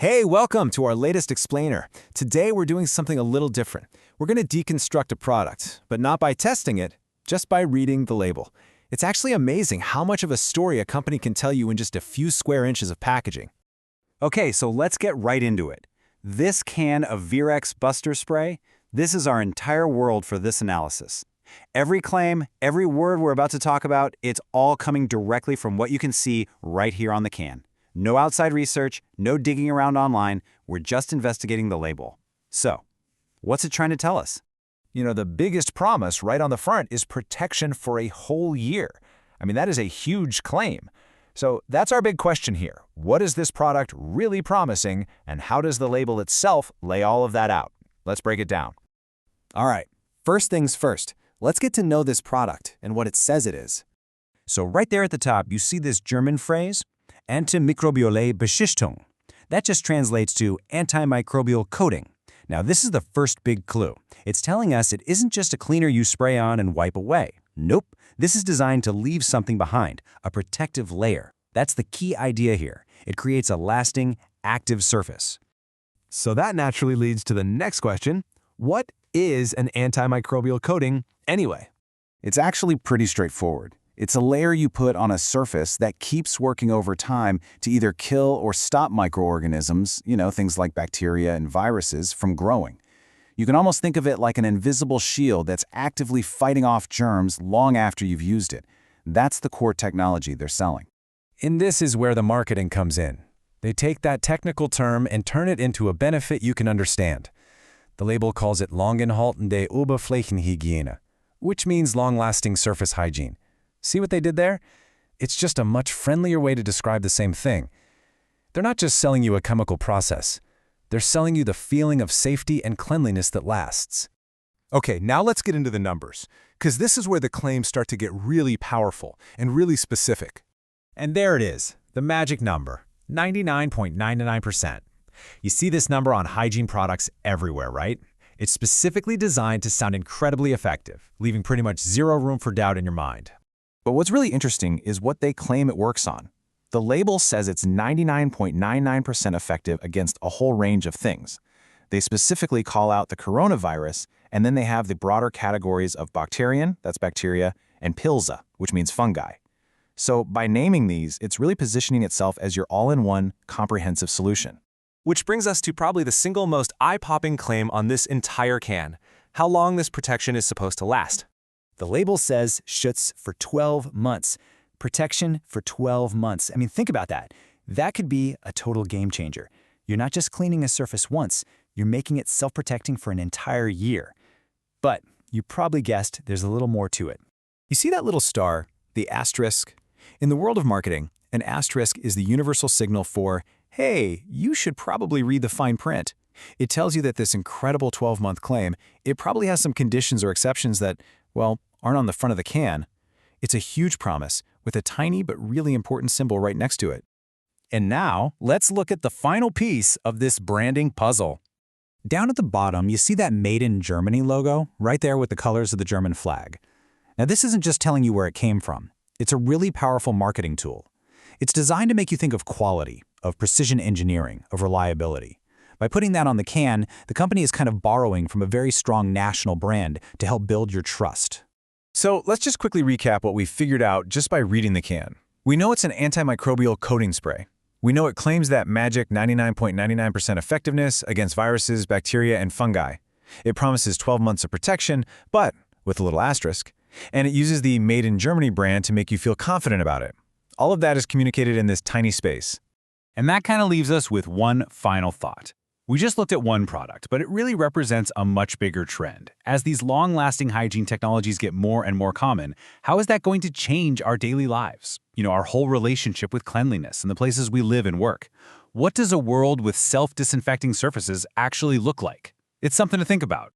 Hey, welcome to our latest explainer. Today we're doing something a little different. We're going to deconstruct a product, but not by testing it, just by reading the label. It's actually amazing how much of a story a company can tell you in just a few square inches of packaging. Okay, so let's get right into it. This can of VireXbuster Spray, this is our entire world for this analysis. Every claim, every word we're about to talk about, it's all coming directly from what you can see right here on the can. No outside research, no digging around online, we're just investigating the label. So, what's it trying to tell us? The biggest promise right on the front is protection for a whole year. That is a huge claim. So that's our big question here. What is this product really promising, and how does the label itself lay all of that out? Let's break it down. All right, first things first, let's get to know this product and what it says it is. So right there at the top, you see this German phrase, antimicrobial Beschichtung. That just translates to antimicrobial coating. Now, this is the first big clue. It's telling us it isn't just a cleaner you spray on and wipe away. Nope, this is designed to leave something behind, a protective layer. That's the key idea here. It creates a lasting, active surface. So that naturally leads to the next question. What is an antimicrobial coating anyway? It's actually pretty straightforward. It's a layer you put on a surface that keeps working over time to either kill or stop microorganisms, things like bacteria and viruses, from growing. You can almost think of it like an invisible shield that's actively fighting off germs long after you've used it. That's the core technology they're selling. And this is where the marketing comes in. They take that technical term and turn it into a benefit you can understand. The label calls it langanhaltende Oberflächenhygiene, which means long-lasting surface hygiene. See what they did there? It's just a much friendlier way to describe the same thing. They're not just selling you a chemical process. They're selling you the feeling of safety and cleanliness that lasts. Okay, now let's get into the numbers, because this is where the claims start to get really powerful and really specific. And there it is, the magic number, 99.99%. You see this number on hygiene products everywhere, right? It's specifically designed to sound incredibly effective, leaving pretty much zero room for doubt in your mind. But what's really interesting is what they claim it works on. The label says it's 99.99% effective against a whole range of things. They specifically call out the coronavirus, and then they have the broader categories of bacterium, that's bacteria, and pilza, which means fungi. So by naming these, it's really positioning itself as your all-in-one, comprehensive solution. Which brings us to probably the single most eye-popping claim on this entire can: how long this protection is supposed to last. The label says Schutz for 12 months. Protection for 12 months. Think about that. That could be a total game changer. You're not just cleaning a surface once, you're making it self-protecting for an entire year. But you probably guessed there's a little more to it. You see that little star, the asterisk? In the world of marketing, an asterisk is the universal signal for, hey, you should probably read the fine print. It tells you that this incredible 12-month claim, it probably has some conditions or exceptions that, aren't on the front of the can. It's a huge promise with a tiny but really important symbol right next to it. And now, let's look at the final piece of this branding puzzle. Down at the bottom, you see that Made in Germany logo, right there with the colors of the German flag. Now, this isn't just telling you where it came from. It's a really powerful marketing tool. It's designed to make you think of quality, of precision engineering, of reliability. By putting that on the can, the company is kind of borrowing from a very strong national brand to help build your trust. So let's just quickly recap what we figured out just by reading the can. We know it's an antimicrobial coating spray. We know it claims that magic 99.99% effectiveness against viruses, bacteria, and fungi. It promises 12 months of protection, but with a little asterisk. And it uses the Made in Germany brand to make you feel confident about it. All of that is communicated in this tiny space. And that kind of leaves us with one final thought. We just looked at one product, but it really represents a much bigger trend. As these long-lasting hygiene technologies get more and more common, how is that going to change our daily lives? Our whole relationship with cleanliness and the places we live and work. What does a world with self-disinfecting surfaces actually look like? It's something to think about.